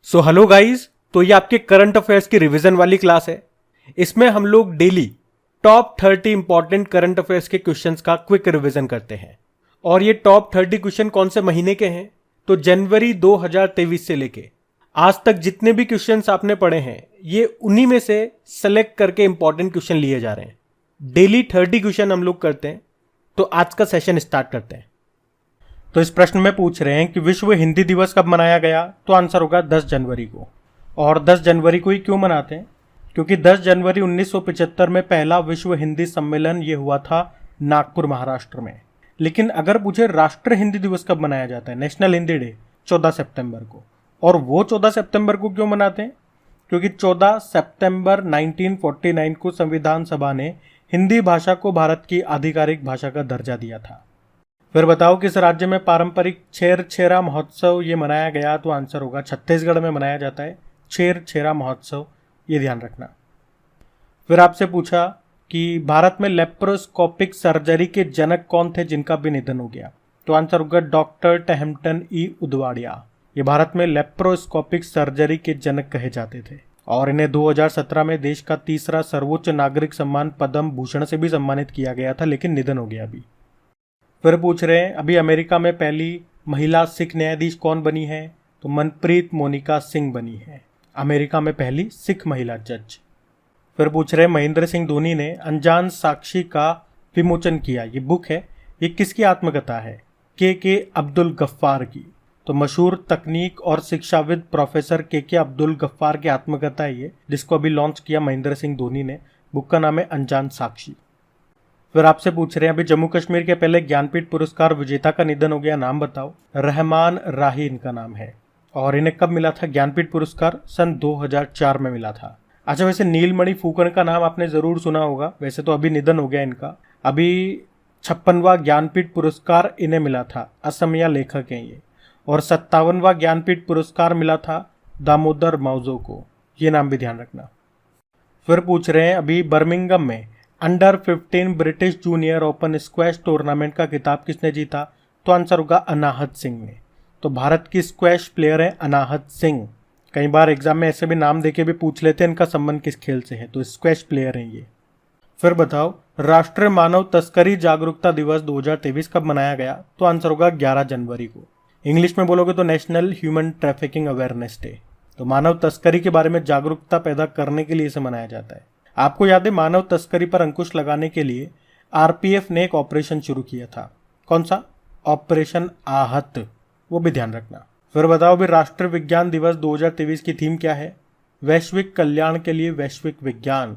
So hello guys, तो ये आपके करंट अफेयर्स की रिवीजन वाली क्लास है। इसमें हम लोग daily top 30 important current affairs के क्वेश्चंस का क्विक रिवीजन करते हैं। और ये टॉप 30 क्वेश्चन कौन से महीने के हैं? तो जनवरी 2023 से लेके आज तक जितने भी क्वेश्चंस आपने पढ़े हैं, ये उन्हीं में से सेलेक्ट करके इंपॉर्टेंट क्वेश्चन लिए जा रहे हैं। डेली 30 क्वेश्चन हम लोग करते हैं। तो आज का सेशन स्टार्ट करते हैं। तो इस प्रश्न में पूछ रहे हैं कि विश्व हिंदी दिवस कब मनाया गया? तो आंसर होगा 10 जनवरी को। और 10 जनवरी को ही क्यों मनाते हैं? क्योंकि 10 जनवरी 1975 में पहला विश्व हिंदी सम्मेलन ये हुआ था नागपुर, महाराष्ट्र में। लेकिन अगर पूछे राष्ट्रीय हिंदी दिवस कब मनाया जाता है, नेशनल हिंदी डे, 14 सितंबर को। और वो 14 सितंबर को क्यों मनाते हैं? क्योंकि 14 सितंबर 1949 को संविधान सभा ने हिंदी भाषा को भारत की आधिकारिक भाषा का दर्जा दिया था। फिर बताओ किस राज्य में पारंपरिक छेर-छेरा महोत्सव ये मनाया गया? तो आंसर होगा छत्तीसगढ़ में मनाया जाता है छेर-छेरा महोत्सव, ये ध्यान रखना। फिर आपसे पूछा कि भारत में लेप्रोस्कोपिक सर्जरी के जनक कौन थे जिनका भी निधन हो गया? तो आंसर होगा डॉक्टर टहमटन ई उदवाड़िया। ये भारत में लेप्रोस्कोपिक सर्जरी के जनक कहे जाते थे और इन्हें 2017 में देश का तीसरा सर्वोच्च नागरिक सम्मान पद्म भूषण से भी सम्मानित किया गया था, लेकिन निधन हो गया अभी। फिर पूछ रहे हैं अभी अमेरिका में पहली महिला सिख न्यायाधीश कौन बनी है? तो मनप्रीत मोनिका सिंह बनी है, अमेरिका में पहली सिख महिला जज। फिर पूछ रहे हैं महेंद्र सिंह धोनी ने अनजान साक्षी का विमोचन किया, ये बुक है, ये किसकी आत्मकथा है? के अब्दुल गफ्फार की। तो मशहूर तकनीक और शिक्षाविद प्रोफेसर के अब्दुल गफ्फार की आत्मकथा है ये, जिसको अभी लॉन्च किया महेंद्र सिंह धोनी ने। बुक का नाम है अनजान साक्षी। फिर आपसे पूछ रहे हैं अभी जम्मू कश्मीर के पहले ज्ञानपीठ पुरस्कार विजेता का निधन हो गया, नाम बताओ। रहमान राही इनका नाम है और इन्हें कब मिला था ज्ञानपीठ पुरस्कार? सन 2004 में मिला था। अच्छा, वैसे नीलमणि फूकन का नाम आपने जरूर सुना होगा, वैसे तो अभी निधन हो गया इनका। अभी 56वां ज्ञानपीठ पुरस्कार इन्हें मिला था, असमिया लेखक हैं ये। और 57वां ज्ञानपीठ पुरस्कार मिला था दामोदर माउजो को, ये नाम भी ध्यान रखना। फिर पूछ रहे हैं अभी बर्मिंघम में under 15 British junior open squash tournament का खिताब किसने जीता? तो आंसर होगा अनाहत सिंह ने। तो भारत की स्क्वैश प्लेयर है अनाहत सिंह। कई बार एग्जाम में ऐसे भी नाम देके भी पूछ लेते हैं इनका संबंध किस खेल से है, तो स्क्वैश प्लेयर हैं ये। फिर बताओ राष्ट्रीय मानव तस्करी जागरूकता दिवस 2023 कब मनाया गया? तो आंसर होगा 11 जनवरी को। इंग्लिश में बोलोगे तो national human trafficking awareness day. तो मानव तस्करी के बारे में जागरूकता पैदा करने के लिए इसे मनाया जाता है। आपको याद है मानव तस्करी पर अंकुश लगाने के लिए आरपीएफ ने एक ऑपरेशन शुरू किया था, कौन सा? ऑपरेशन आहत, वो भी ध्यान रखना। फिर बताओ भी राष्ट्रीय विज्ञान दिवस 2023 की थीम क्या है? वैश्विक कल्याण के लिए वैश्विक विज्ञान।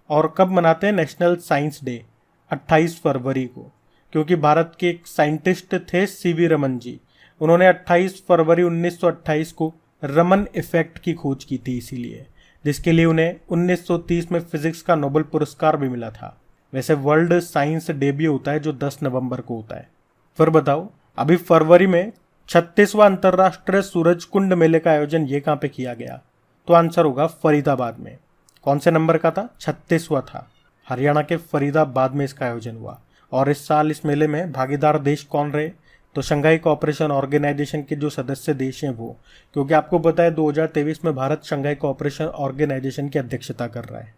और कब मनाते हैं नेशनल साइंस डे? 28 फरवरी को, क्योंकि भारत के एक साइंटिस्ट थे सीवी रमन जी, उन्होंने 28 फरवरी 1928 को रमन इफेक्ट की खोज की थी, इसीलिए, जिसके लिए उन्हें 1930 में फिजिक्स का नोबेल पुरस्कार भी मिला था। वैसे वर्ल्ड साइंस डे भी होता है जो 10 नवंबर को होता है। फिर बताओ अभी फरवरी में 36वां अंतर्राष्ट्रीय सूरज कुंड मेले का आयोजन ये कहाँ पे किया गया? तो आंसर होगा फरीदाबाद में। कौन से नंबर का था? 36वां था। हरियाणा के फरीदाबाद में इसका आयोजन हुआ। और इस साल इस मेले में भागीदार देश कौन रहे? तो शंघाई कोऑपरेशन ऑर्गेनाइजेशन के जो सदस्य देश हैं वो, क्योंकि आपको पता है 2023 में भारत शंघाई कोऑपरेशन ऑर्गेनाइजेशन की अध्यक्षता कर रहा है।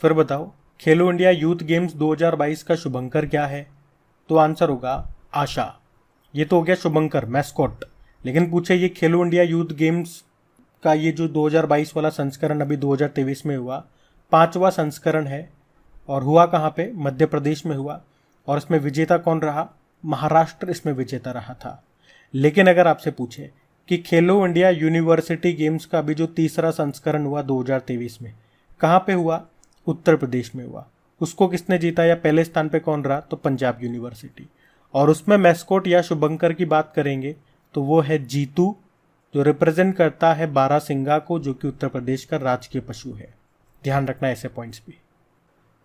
फिर बताओ खेलो इंडिया यूथ गेम्स 2022 का शुभंकर क्या है? तो आंसर होगा आशा। ये तो हो गया शुभंकर, मैस्कॉट। लेकिन पूछे ये खेलो इंडिया यूथ गेम्स का ये जो 2022 वाला संस्करण अभी 2023 में हुआ, 5वां संस्करण है और हुआ कहाँ पे? मध्य प्रदेश में हुआ। और इसमें विजेता कौन रहा? महाराष्ट्र इसमें विजेता रहा था। लेकिन अगर आपसे पूछे कि खेलो इंडिया यूनिवर्सिटी गेम्स का भी जो तीसरा संस्करण हुआ 2023 में, कहाँ पे हुआ? उत्तर प्रदेश में हुआ। उसको किसने जीता या पहले स्थान पे कौन रहा? तो पंजाब यूनिवर्सिटी। और उसमें मैस्कोट या शुभंकर की बात करेंगे तो वो है जीतू, जो रिप्रेजेंट करता है बारासिंगा को, जो कि उत्तर प्रदेश का राजकीय पशु है। ध्यान रखना ऐसे पॉइंट्स भी।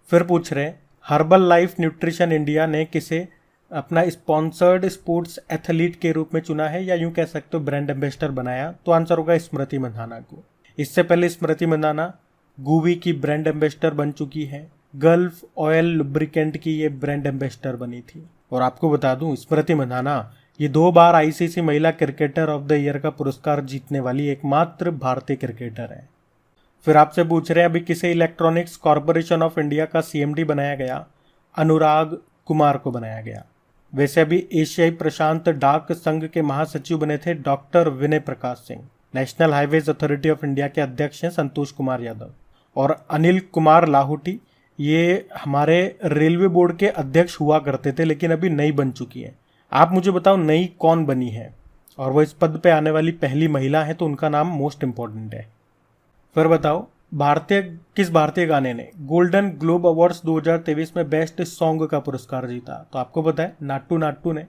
फिर पूछ रहे हैं हर्बल लाइफ न्यूट्रिशन इंडिया ने किसे अपना स्पॉन्सर्ड स्पोर्ट्स एथलीट के रूप में चुना है, या यूं कह सकते हो ब्रांड एम्बेसडर बनाया? तो आंसर होगा स्मृति मंधाना को। इससे पहले स्मृति मंधाना गूवी की ब्रांड एम्बेसडर बन चुकी है, गल्फ ऑयल लुब्रिकेंट की ये ब्रांड एम्बेसडर बनी थी। और आपको बता दूं स्मृति मंधाना ये 2 बार आईसीसी महिला क्रिकेटर ऑफ द ईयर का पुरस्कार जीतने वाली एकमात्र भारतीय क्रिकेटर है। फिर आपसे पूछ रहे हैं अभी किसे इलेक्ट्रॉनिक्स कॉरपोरेशन ऑफ इंडिया का सीएमडी बनाया गया? अनुराग कुमार को बनाया गया। वैसे अभी एशियाई प्रशांत डाक संघ के महासचिव बने थे doctor Vinay Prakash Singh. National highways authority of India के अध्यक्ष हैं संतोष कुमार यादव। और अनिल कुमार लाहौटी ये हमारे रेलवे बोर्ड के अध्यक्ष हुआ करते थे, लेकिन अभी नई बन चुकी है। आप मुझे बताओ नई कौन बनी है और वो इस पद पे आने वाली पहली महिला है, तो उनका नाम मोस्ट इंपॉर्टेंट है। फिर बताओ किस भारतीय गाने ने गोल्डन ग्लोब अवार्ड्स 2023 में बेस्ट सॉन्ग का पुरस्कार जीता? तो आपको पता है नाट्टू नाट्टू ने।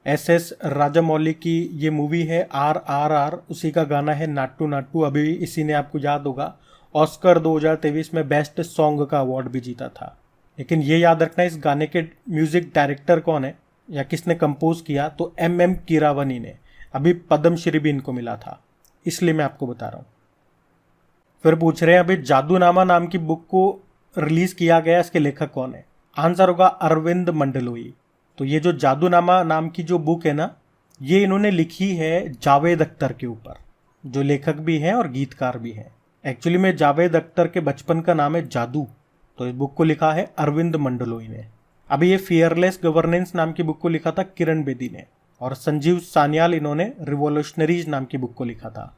एस राजामौली की ये मूवी है RRR, उसी का गाना है नाट्टू नाट्टू। अभी इसी ने, आपको याद होगा, ऑस्कर 2023 में बेस्ट सॉन्ग का अवार्ड भी जीता था। लेकिन ये याद रखना इस गाने के म्यूजिक डायरेक्टर कौन है या किसने कंपोज किया? तो MM कीरावनी ने। अभी पद्मश्री भी इनको मिला था, इसलिए मैं आपको बता रहा हूँ। फिर पूछ रहे हैं अभी जादूनामा नाम की बुक को रिलीज किया गया, इसके लेखक कौन है? आंसर होगा अरविंद मंडलोई। तो ये जो जादूनामा नाम की जो बुक है ना, ये इन्होंने लिखी है जावेद अख्तर के ऊपर, जो लेखक भी हैं और गीतकार भी हैं। एक्चुअली में जावेद अख्तर के बचपन का नाम है जादू, तो इस बुक को लिखा है अरविंद मंडलोई ने। अभी ये फियरलेस गवर्नेंस नाम की बुक को लिखा था किरण बेदी ने। और संजीव सान्याल इन्होंने रिवोल्यूशनरीज नाम की बुक को लिखा था।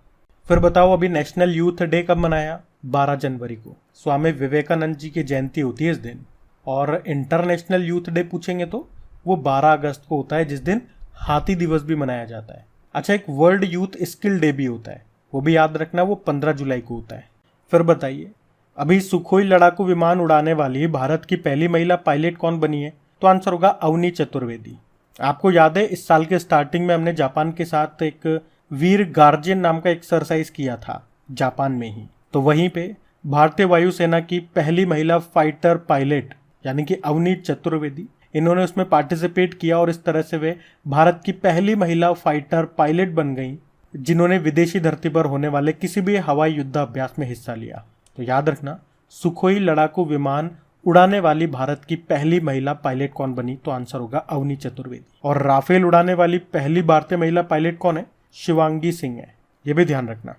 फिर बताओ अभी नेशनल यूथ डे कब मनाया? 12 जनवरी को। स्वामी विवेकानंद जी की जयंती होती है इस दिन। और इंटरनेशनल यूथ डे पूछेंगे तो वो 12 अगस्त को होता है, जिस दिन हाथी दिवस भी मनाया जाता है। अच्छा, एक वर्ल्ड यूथ स्किल डे भी होता है, वो भी याद रखना, वो 15 जुलाई को होता है। फिर बताइए अभी सुखोई लड़ाकू विमान उड़ाने वाली भारत की पहली महिला पायलट कौन बनी है? तो आंसर होगा अवनी चतुर्वेदी। आपको याद है इस साल के स्टार्टिंग में हमने जापान के साथ एक वीर गार्जियन नाम का एक्सरसाइज किया था जापान में ही, तो वहीं पे भारतीय वायुसेना की पहली महिला फाइटर पायलट यानी कि अवनी चतुर्वेदी, इन्होंने उसमें पार्टिसिपेट किया और इस तरह से वे भारत की पहली महिला फाइटर पायलट बन गई जिन्होंने विदेशी धरती पर होने वाले किसी भी हवाई युद्धाभ्यास में हिस्सा लिया। तो याद रखना, सुखोई लड़ाकू विमान उड़ाने वाली भारत की पहली महिला पायलट कौन बनी? तो आंसर होगा अवनी चतुर्वेदी। और राफेल उड़ाने वाली पहली भारतीय महिला पायलट कौन है? शिवांगी सिंह है, ये भी ध्यान रखना।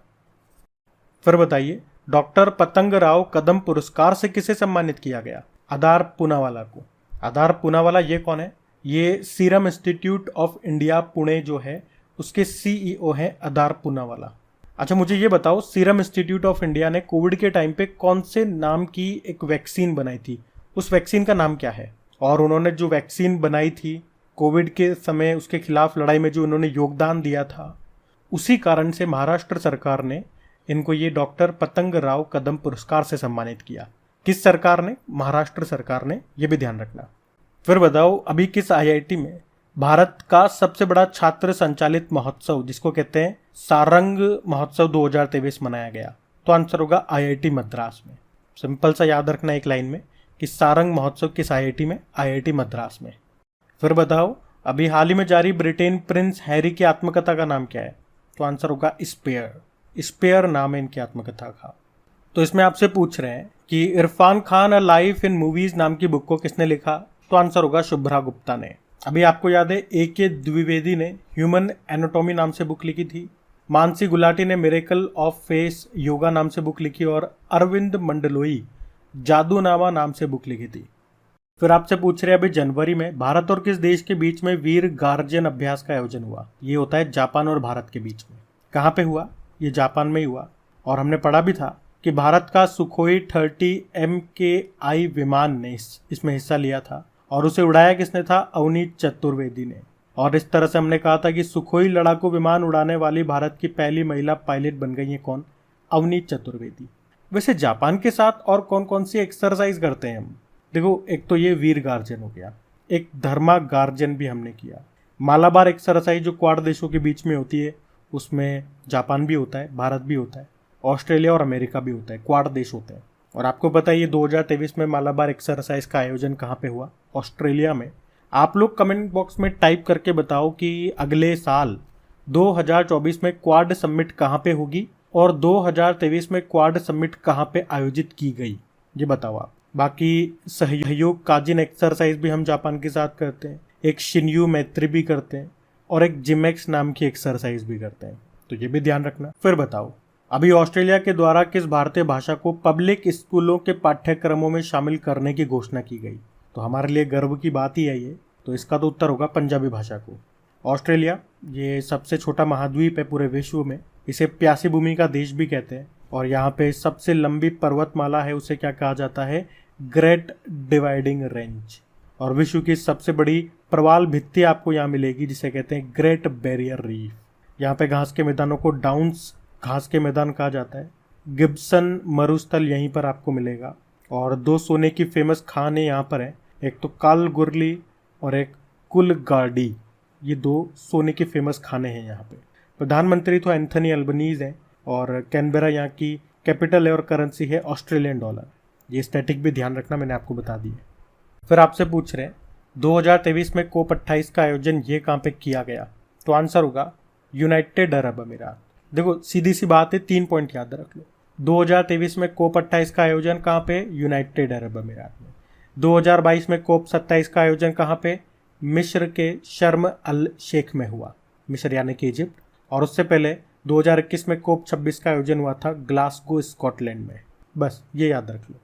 फिर बताइए डॉक्टर पतंग राव कदम पुरस्कार से किसे सम्मानित किया गया? आधार पूनावाला को। आधार पूनावाला ये कौन है? ये serum institute of India Pune जो है उसके CEO हैं आधार पूनावाला। अच्छा, मुझे ये बताओ सीरम इंस्टीट्यूट ऑफ इंडिया ने कोविड के टाइम पे कौन से नाम की एक वैक्सीन बनाई थी? उस वैक्सीन का नाम क्या है? और उन्होंने जो वैक्सीन बनाई थी कोविड के समय, उसके खिलाफ लड़ाई में जो उन्होंने योगदान दिया था, उसी कारण से महाराष्ट्र सरकार ने इनको ये डॉक्टर पतंग राव कदम पुरस्कार से सम्मानित किया। किस सरकार ने? महाराष्ट्र सरकार ने, ये भी ध्यान रखना। फिर बताओ अभी किस IIT में भारत का सबसे बड़ा छात्र संचालित महोत्सव जिसको कहते हैं सारंग महोत्सव 2023 मनाया गया? तो आंसर होगा IIT मद्रास में। सिंपल सा याद रखना एक लाइन में कि सारंग महोत्सव किस IIT में? IIT मद्रास में। फिर बताओ अभी हाल ही में जारी ब्रिटेन प्रिंस हैरी की आत्मकथा का नाम क्या है? तो आंसर होगा स्पेयर। स्पेयर नाम है इनकी आत्मकथा का। तो इसमें आपसे पूछ रहे हैं कि Irfan Khan a life in movies नाम की बुक को किसने लिखा? तो आंसर होगा शुभ्रा गुप्ता ने। अभी आपको याद है AK द्विवेदी ने ह्यूमन एनाटॉमी नाम से बुक लिखी थी, मानसी गुलाटी ने मिरेकल ऑफ फेस योगा नाम से बुक लिखी और अरविंद मंडलोई जादूनामा नाम से बुक लिखी थी। फिर आपसे पूछ रहे हैं अभी जनवरी में भारत और किस देश के बीच में वीर गार्जियन अभ्यास का आयोजन हुआ? ये होता है जापान और भारत के बीच में। कहाँ पे हुआ? ये जापान में ही हुआ। और हमने पढ़ा भी था कि भारत का सुखोई 30 MKI विमान ने इसमें हिस्सा लिया था और उसे उड़ाया किसने था? अवनी चतुर्वेदी ने। और इस तरह से हमने कहा था कि सुखोई लड़ाकू विमान उड़ाने वाली भारत की पहली महिला पायलट बन गई है कौन? अवनी चतुर्वेदी। वैसे जापान के साथ और कौन कौन सी एक्सरसाइज करते हैं हम? देखो, एक तो ये वीर गार्जियन हो गया, एक धर्मा गार्जियन भी हमने किया। मालाबार एक्सरसाइज जो क्वाड देशों के बीच में होती है, उसमें जापान भी होता है, भारत भी होता है, ऑस्ट्रेलिया और अमेरिका भी होता है, क्वाड देश होते हैं। और आपको पता है ये 2023 में मालाबार एक्सरसाइज का आयोजन कहाँ पे हुआ? ऑस्ट्रेलिया में। आप लोग कमेंट बॉक्स में टाइप करके बताओ कि अगले साल 2024 में क्वाड समिट कहाँ पे होगी और 2023 में क्वाड समिट कहाँ पे आयोजित की गई, ये बताओ आप। बाकी सहयोग काजिन एक्सरसाइज भी हम जापान के साथ करते हैं, एक शिन्यू मैत्री भी करते हैं, और एक जिमेक्स नाम की एक्सरसाइज भी करते हैं, तो ये भी ध्यान रखना। फिर बताओ, अभी ऑस्ट्रेलिया के द्वारा किस भारतीय भाषा को पब्लिक स्कूलों के पाठ्यक्रमों में शामिल करने की घोषणा की गई? तो हमारे लिए गर्व की बात ही है ये, तो इसका तो उत्तर होगा पंजाबी भाषा को। ऑस्ट्रेलिया ये सबसे छोटा महाद्वीप है पूरे विश्व में, इसे प्यासी भूमि का देश भी कहते हैं, और यहाँ पे सबसे लंबी पर्वतमाला है, उसे क्या कहा जाता है? Great dividing range. और विश्व की सबसे बड़ी प्रवाल भित्ति आपको यहाँ मिलेगी, जिसे कहते हैं ग्रेट बैरियर रीफ। यहाँ पे घास के मैदानों को डाउन्स घास के मैदान कहा जाता है। गिब्सन मरुस्थल यहीं पर आपको मिलेगा, और 2 सोने की फेमस खान यहाँ पर है, एक तो कालगुरली और एक कुलगाडी। ये 2 सोने की फेमस खाने हैं यहाँ पे। प्रधानमंत्री तो एंथनी अल्बनीज हैं, और कैनबेरा यहाँ की कैपिटल है, और करेंसी है ऑस्ट्रेलियन डॉलर। ये स्टैटिक भी ध्यान रखना, मैंने आपको बता दी है। फिर आपसे पूछ रहे हैं 2023 में कोप 28 का आयोजन ये कहाँ पे किया गया? तो आंसर होगा यूनाइटेड अरब अमीरात। देखो सीधी सी बात है, 3 पॉइंट याद रख लो। 2023 में कोप 28 का आयोजन कहाँ पे? यूनाइटेड अरब अमीरात में। 2022 में कोप 27 का आयोजन कहाँ पे? मिस्र के शर्म अल शेख में हुआ, मिस्र यानी कि इजिप्ट। और उससे पहले 2021 में कोप 26 का आयोजन हुआ था ग्लासगो स्कॉटलैंड में। बस ये याद रख लो।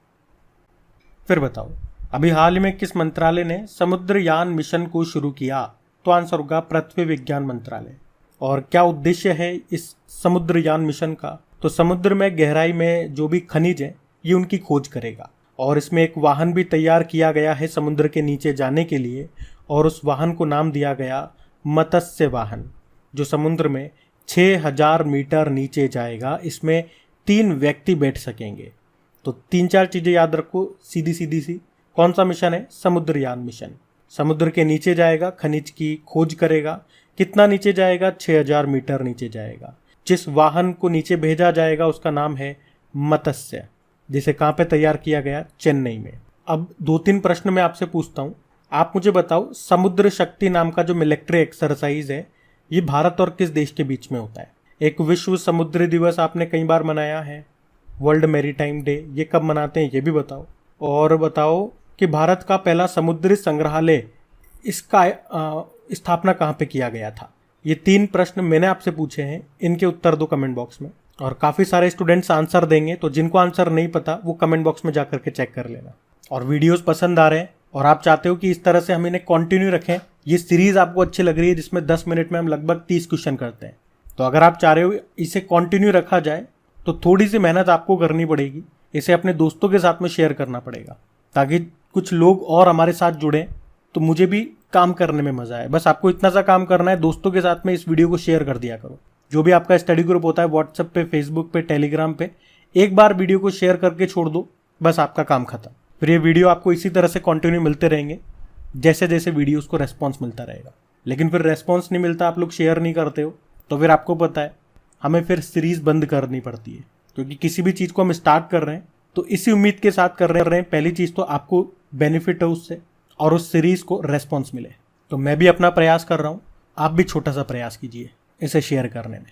फिर बताओ, अभी हाल ही में किस मंत्रालय ने समुद्रयान मिशन को शुरू किया? तो आंसर होगा पृथ्वी विज्ञान मंत्रालय। और क्या उद्देश्य है इस समुद्रयान मिशन का? तो समुद्र में गहराई में जो भी खनिज है ये उनकी खोज करेगा, और इसमें एक वाहन भी तैयार किया गया है समुद्र के नीचे जाने के लिए, और उस वाहन को नाम दिया गया मत्स्य वाहन, जो समुद्र में 6000 मीटर नीचे जाएगा। इसमें 3 व्यक्ति बैठ सकेंगे। तो 3-4 चीजें याद रखो सीधी सी। कौन सा मिशन है? समुद्रयान मिशन। समुद्र के नीचे जाएगा, खनिज की खोज करेगा। कितना नीचे जाएगा? 6000 मीटर नीचे जाएगा। जिस वाहन को नीचे भेजा जाएगा उसका नाम है मत्स्य, जिसे कहाँ पे तैयार किया गया? चेन्नई में। अब 2-3 प्रश्न मैं आपसे पूछता हूँ, आप मुझे बताओ समुद्र शक्ति नाम का जो मिलिट्री एक्सरसाइज है ये भारत और किस देश के बीच में होता है? एक विश्व समुद्री दिवस आपने कई बार मनाया है, वर्ल्ड मैरीटाइम डे, ये कब मनाते हैं ये भी बताओ। और बताओ कि भारत का पहला समुद्री संग्रहालय इसका स्थापना कहाँ पे किया गया था? ये 3 प्रश्न मैंने आपसे पूछे हैं, इनके उत्तर दो कमेंट बॉक्स में। और काफ़ी सारे स्टूडेंट्स आंसर देंगे, तो जिनको आंसर नहीं पता वो कमेंट बॉक्स में जा करके चेक कर लेना। और वीडियोस पसंद आ रहे हैं और आप चाहते हो कि इस तरह से हम इन्हें कंटिन्यू रखें, ये सीरीज आपको अच्छी लग रही है जिसमें 10 मिनट में हम लगभग 30 क्वेश्चन करते हैं, तो अगर आप चाह रहे हो इसे कंटिन्यू रखा जाए तो थोड़ी सी मेहनत आपको करनी पड़ेगी। इसे अपने दोस्तों के साथ में शेयर करना पड़ेगा ताकि कुछ लोग और हमारे साथ जुड़ें, तो मुझे भी काम करने में मजा आए। बस आपको इतना सा काम करना है, दोस्तों के साथ में इस वीडियो को शेयर कर दिया करो। जो भी आपका स्टडी ग्रुप होता है व्हाट्सएप पे, फेसबुक पे, टेलीग्राम पे, एक बार वीडियो को शेयर करके छोड़ दो, बस आपका काम खत्म। फिर ये वीडियो आपको इसी तरह से कंटिन्यू मिलते रहेंगे जैसे जैसे वीडियोस को रेस्पॉन्स मिलता रहेगा। लेकिन फिर रेस्पॉन्स नहीं मिलता, आप लोग शेयर नहीं करते हो, तो फिर आपको पता है हमें फिर सीरीज बंद करनी पड़ती है, क्योंकि किसी भी चीज़ को हम स्टार्ट कर रहे हैं तो इसी उम्मीद के साथ कर रहे हैं पहली चीज़ तो आपको बेनिफिट है उससे और उस सीरीज को रेस्पॉन्स मिले। तो मैं भी अपना प्रयास कर रहा हूँ, आप भी छोटा सा प्रयास कीजिए इसे शेयर करने में।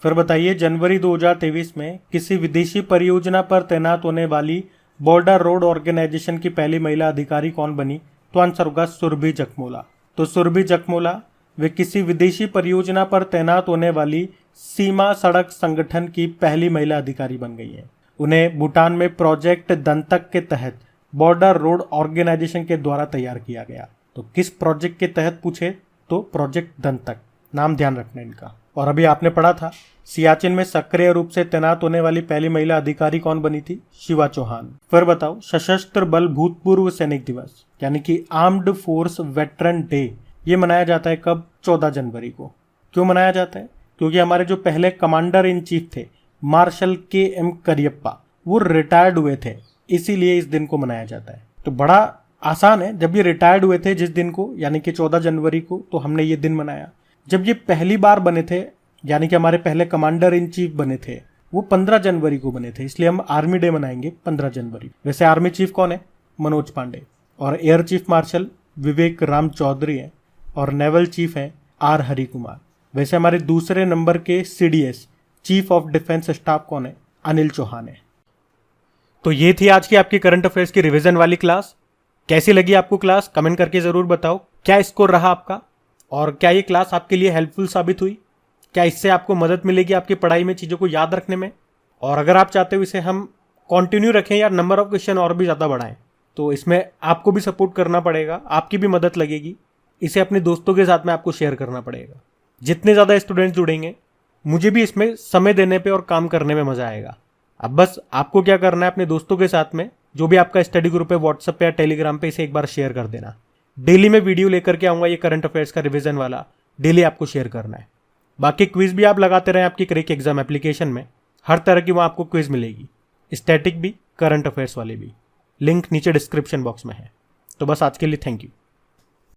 फिर बताइए, जनवरी 2023 में किसी विदेशी परियोजना पर तैनात होने वाली बॉर्डर रोड ऑर्गेनाइजेशन की पहली महिला अधिकारी कौन बनी? तो आंसर होगा सुरभि जखमोला। तो सुरभि जखमोला वे किसी विदेशी परियोजना पर तैनात होने वाली सीमा सड़क संगठन की पहली महिला अधिकारी बन गई हैं। उन्हें भूटान में प्रोजेक्ट दंतक के तहत बॉर्डर रोड ऑर्गेनाइजेशन के द्वारा तैयार किया गया। तो किस प्रोजेक्ट के तहत पूछे तो प्रोजेक्ट दंतक, नाम ध्यान रखना इनका। और अभी आपने पढ़ा था सियाचिन में सक्रिय रूप से तैनात होने वाली पहली महिला अधिकारी कौन बनी थी? शिवा चौहान। फिर बताओ, सशस्त्र बल भूतपूर्व सैनिक दिवस यानी कि आर्म्ड फोर्स वेटरन डे ये मनाया जाता है कब? 14 जनवरी को। क्यों मनाया जाता है? क्योंकि हमारे जो पहले कमांडर इन चीफ थे मार्शल KM करियप्पा, वो रिटायर्ड हुए थे, इसीलिए इस दिन को मनाया जाता है। तो बड़ा आसान है, जब ये रिटायर्ड हुए थे जिस दिन को यानी कि 14 जनवरी को, तो हमने ये दिन मनाया। जब ये पहली बार बने थे यानी कि हमारे पहले कमांडर इन चीफ बने थे वो 15 जनवरी को बने थे, इसलिए हम आर्मी डे मनाएंगे 15 जनवरी। वैसे आर्मी चीफ कौन है? मनोज पांडे। और एयर चीफ मार्शल विवेक राम चौधरी हैं और नेवल चीफ हैं R हरि कुमार। वैसे हमारे दूसरे नंबर के CDS chief of defence staff कौन है? अनिल चौहान है। तो ये थी आज की आपकी करंट अफेयर्स की रिवीजन वाली क्लास। कैसी लगी आपको क्लास? कमेंट करके जरूर बताओ। क्या स्कोर रहा आपका? और क्या ये क्लास आपके लिए हेल्पफुल साबित हुई? क्या इससे आपको मदद मिलेगी आपकी पढ़ाई में चीज़ों को याद रखने में? और अगर आप चाहते हो इसे हम कंटिन्यू रखें या नंबर ऑफ क्वेश्चन और भी ज़्यादा बढ़ाएं, तो इसमें आपको भी सपोर्ट करना पड़ेगा, आपकी भी मदद लगेगी। इसे अपने दोस्तों के साथ में आपको शेयर करना पड़ेगा। जितने ज़्यादा स्टूडेंट्स जुड़ेंगे, मुझे भी इसमें समय देने पे और काम करने में मज़ा आएगा। अब बस आपको क्या करना है, अपने दोस्तों के साथ में जो भी आपका स्टडी ग्रुप है व्हाट्सएप पे या टेलीग्राम पे, इसे एक बार शेयर कर देना। डेली मैं वीडियो लेकर के आऊँगा, ये करंट अफेयर्स का रिवीजन वाला डेली आपको शेयर करना है। बाकी क्विज भी आप लगाते रहें आपकी क्रेक एग्जाम एप्लीकेशन में, हर तरह की वहाँ आपको क्विज मिलेगी, स्टैटिक भी, करंट अफेयर्स वाली भी। लिंक नीचे डिस्क्रिप्शन बॉक्स में है। तो बस आज के लिए थैंक यू।